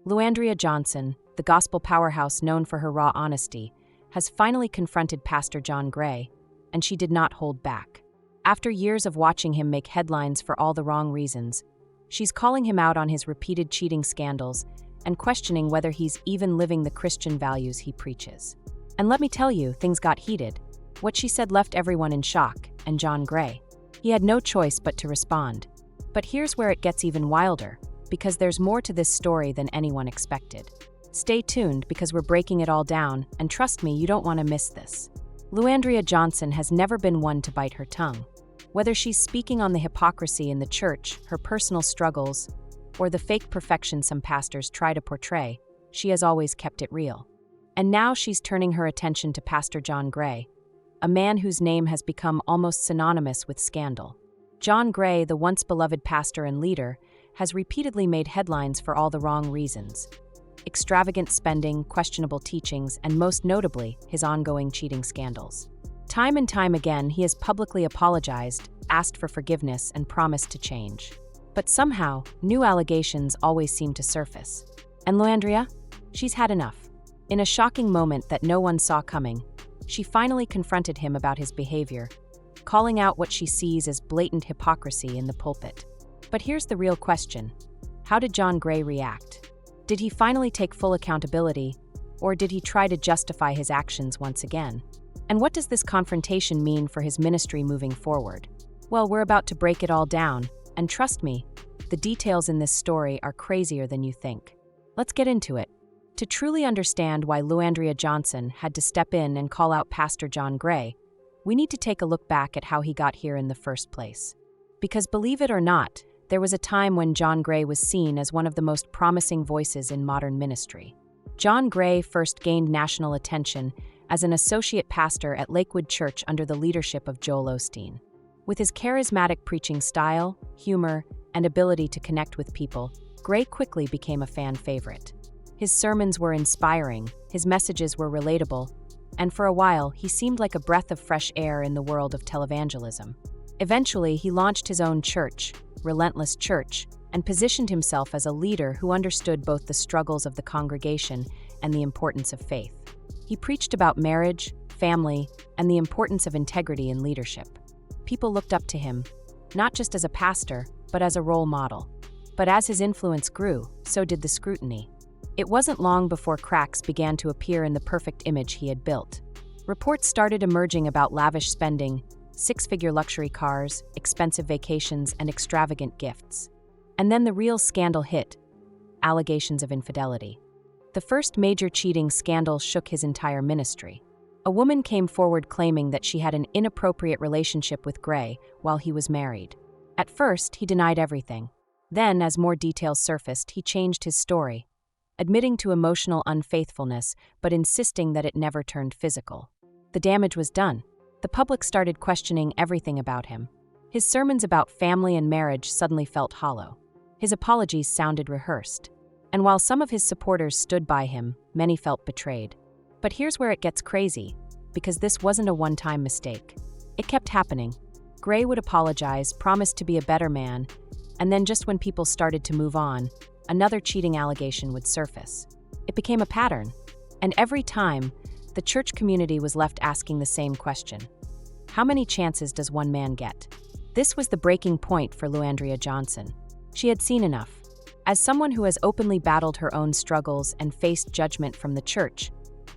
Andria Johnson, the gospel powerhouse known for her raw honesty, has finally confronted Pastor John Gray, and she did not hold back. After years of watching him make headlines for all the wrong reasons, she's calling him out on his repeated cheating scandals and questioning whether he's even living the Christian values he preaches. And let me tell you, things got heated. What she said left everyone in shock, and John Gray, he had no choice but to respond. But here's where it gets even wilder, because there's more to this story than anyone expected. Stay tuned because we're breaking it all down, and trust me, you don't want to miss this. Andria Johnson has never been one to bite her tongue. Whether she's speaking on the hypocrisy in the church, her personal struggles, or the fake perfection some pastors try to portray, she has always kept it real. And now she's turning her attention to Pastor John Gray, a man whose name has become almost synonymous with scandal. John Gray, the once beloved pastor and leader, has repeatedly made headlines for all the wrong reasons: extravagant spending, questionable teachings, and most notably, his ongoing cheating scandals. Time and time again, he has publicly apologized, asked for forgiveness, and promised to change. But somehow, new allegations always seem to surface. And Andria? She's had enough. In a shocking moment that no one saw coming, she finally confronted him about his behavior, calling out what she sees as blatant hypocrisy in the pulpit. But here's the real question. How did John Gray react? Did he finally take full accountability, or did he try to justify his actions once again? And what does this confrontation mean for his ministry moving forward? Well, we're about to break it all down, and trust me, the details in this story are crazier than you think. Let's get into it. To truly understand why Andria Johnson had to step in and call out Pastor John Gray, we need to take a look back at how he got here in the first place. Because believe it or not, there was a time when John Gray was seen as one of the most promising voices in modern ministry. John Gray first gained national attention as an associate pastor at Lakewood Church under the leadership of Joel Osteen. With his charismatic preaching style, humor, and ability to connect with people, Gray quickly became a fan favorite. His sermons were inspiring, his messages were relatable, and for a while, he seemed like a breath of fresh air in the world of televangelism. Eventually, he launched his own church, Relentless Church, and positioned himself as a leader who understood both the struggles of the congregation and the importance of faith. He preached about marriage, family, and the importance of integrity in leadership. People looked up to him, not just as a pastor, but as a role model. But as his influence grew, so did the scrutiny. It wasn't long before cracks began to appear in the perfect image he had built. Reports started emerging about lavish spending, six-figure luxury cars, expensive vacations, and extravagant gifts. And then the real scandal hit: allegations of infidelity. The first major cheating scandal shook his entire ministry. A woman came forward claiming that she had an inappropriate relationship with Gray while he was married. At first, he denied everything. Then, as more details surfaced, he changed his story, admitting to emotional unfaithfulness but insisting that it never turned physical. The damage was done. The public started questioning everything about him. His sermons about family and marriage suddenly felt hollow. His apologies sounded rehearsed. And while some of his supporters stood by him, many felt betrayed. But here's where it gets crazy, because this wasn't a one-time mistake. It kept happening. Gray would apologize, promise to be a better man, and then just when people started to move on, another cheating allegation would surface. It became a pattern, and every time, the church community was left asking the same question: how many chances does one man get? This was the breaking point for Andria Johnson. She had seen enough. As someone who has openly battled her own struggles and faced judgment from the church,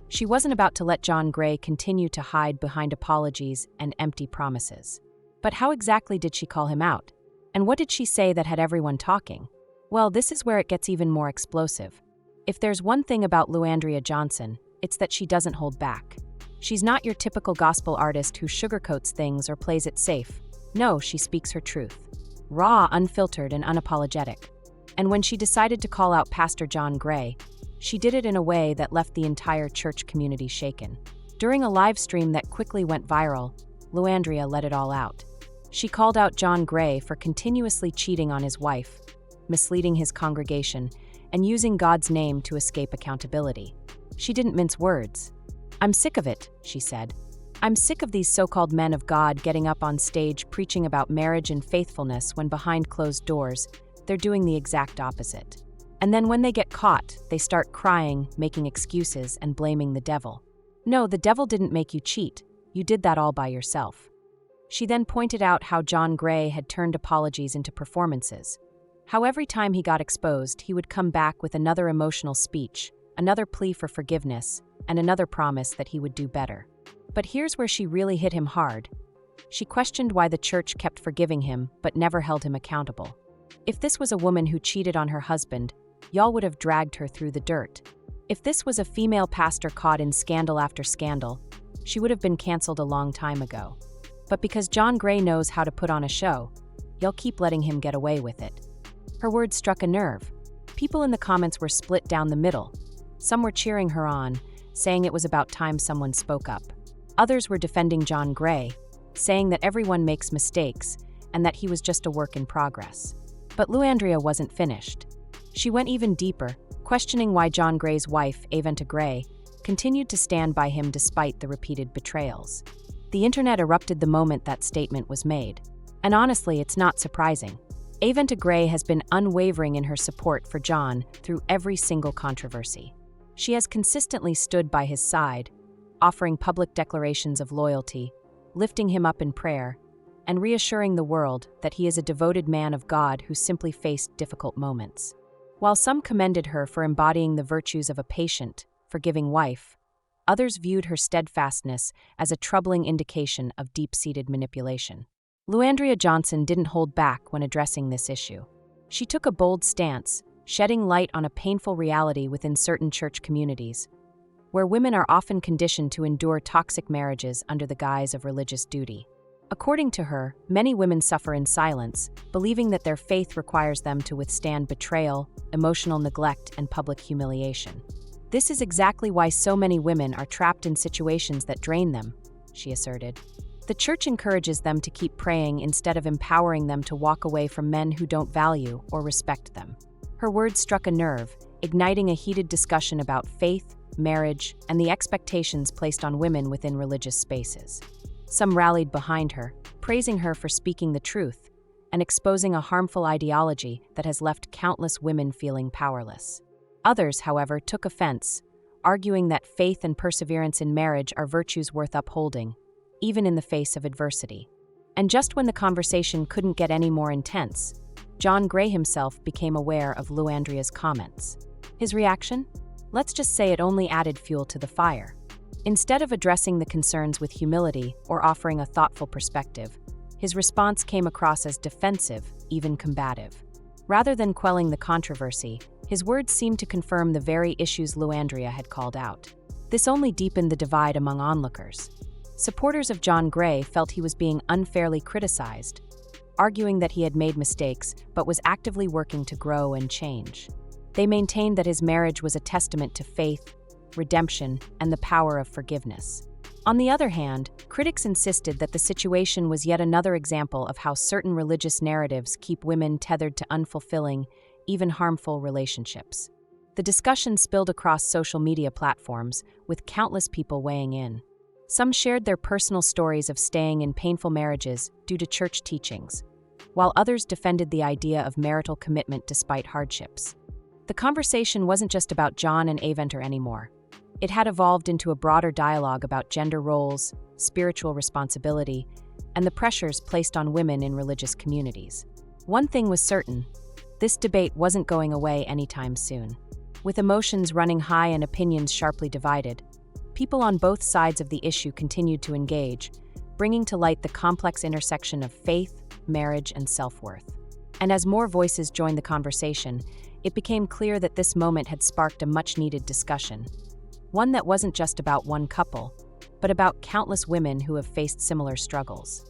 she wasn't about to let John Gray continue to hide behind apologies and empty promises. But how exactly did she call him out? And what did she say that had everyone talking? Well, this is where it gets even more explosive. If there's one thing about Andria Johnson, it's that she doesn't hold back. She's not your typical gospel artist who sugarcoats things or plays it safe. No, she speaks her truth. Raw, unfiltered, and unapologetic. And when she decided to call out Pastor John Gray, she did it in a way that left the entire church community shaken. During a live stream that quickly went viral, Andria let it all out. She called out John Gray for continuously cheating on his wife, misleading his congregation, and using God's name to escape accountability. She didn't mince words. "I'm sick of it," she said. "I'm sick of these so-called men of God getting up on stage preaching about marriage and faithfulness when behind closed doors, they're doing the exact opposite." And then when they get caught, they start crying, making excuses, and blaming the devil. No, the devil didn't make you cheat. You did that all by yourself. She then pointed out how John Gray had turned apologies into performances. How every time he got exposed, he would come back with another emotional speech, another plea for forgiveness, and another promise that he would do better. But here's where she really hit him hard. She questioned why the church kept forgiving him but never held him accountable. If this was a woman who cheated on her husband, y'all would have dragged her through the dirt. If this was a female pastor caught in scandal after scandal, she would have been canceled a long time ago. But because John Gray knows how to put on a show, y'all keep letting him get away with it. Her words struck a nerve. People in the comments were split down the middle. Some were cheering her on, saying it was about time someone spoke up. Others were defending John Gray, saying that everyone makes mistakes and that he was just a work in progress. But Andria wasn't finished. She went even deeper, questioning why John Gray's wife, Andria Gray, continued to stand by him despite the repeated betrayals. The internet erupted the moment that statement was made. And honestly, it's not surprising. Andria Gray has been unwavering in her support for John through every single controversy. She has consistently stood by his side, offering public declarations of loyalty, lifting him up in prayer, and reassuring the world that he is a devoted man of God who simply faced difficult moments. While some commended her for embodying the virtues of a patient, forgiving wife, others viewed her steadfastness as a troubling indication of deep-seated manipulation. Andria Johnson didn't hold back when addressing this issue. She took a bold stance, shedding light on a painful reality within certain church communities, where women are often conditioned to endure toxic marriages under the guise of religious duty. According to her, many women suffer in silence, believing that their faith requires them to withstand betrayal, emotional neglect, and public humiliation. This is exactly why so many women are trapped in situations that drain them, she asserted. The church encourages them to keep praying instead of empowering them to walk away from men who don't value or respect them. Her words struck a nerve, igniting a heated discussion about faith, marriage, and the expectations placed on women within religious spaces. Some rallied behind her, praising her for speaking the truth and exposing a harmful ideology that has left countless women feeling powerless. Others, however, took offense, arguing that faith and perseverance in marriage are virtues worth upholding, even in the face of adversity. And just when the conversation couldn't get any more intense, John Gray himself became aware of Andria's comments. His reaction? Let's just say it only added fuel to the fire. Instead of addressing the concerns with humility or offering a thoughtful perspective, his response came across as defensive, even combative. Rather than quelling the controversy, his words seemed to confirm the very issues Andria had called out. This only deepened the divide among onlookers. Supporters of John Gray felt he was being unfairly criticized, arguing that he had made mistakes but was actively working to grow and change. They maintained that his marriage was a testament to faith, redemption, and the power of forgiveness. On the other hand, critics insisted that the situation was yet another example of how certain religious narratives keep women tethered to unfulfilling, even harmful relationships. The discussion spilled across social media platforms, with countless people weighing in. Some shared their personal stories of staying in painful marriages due to church teachings, while others defended the idea of marital commitment despite hardships. The conversation wasn't just about John and Andria anymore. It had evolved into a broader dialogue about gender roles, spiritual responsibility, and the pressures placed on women in religious communities. One thing was certain: this debate wasn't going away anytime soon. With emotions running high and opinions sharply divided, people on both sides of the issue continued to engage, bringing to light the complex intersection of faith, marriage, and self-worth. And as more voices joined the conversation, it became clear that this moment had sparked a much-needed discussion. One that wasn't just about one couple, but about countless women who have faced similar struggles.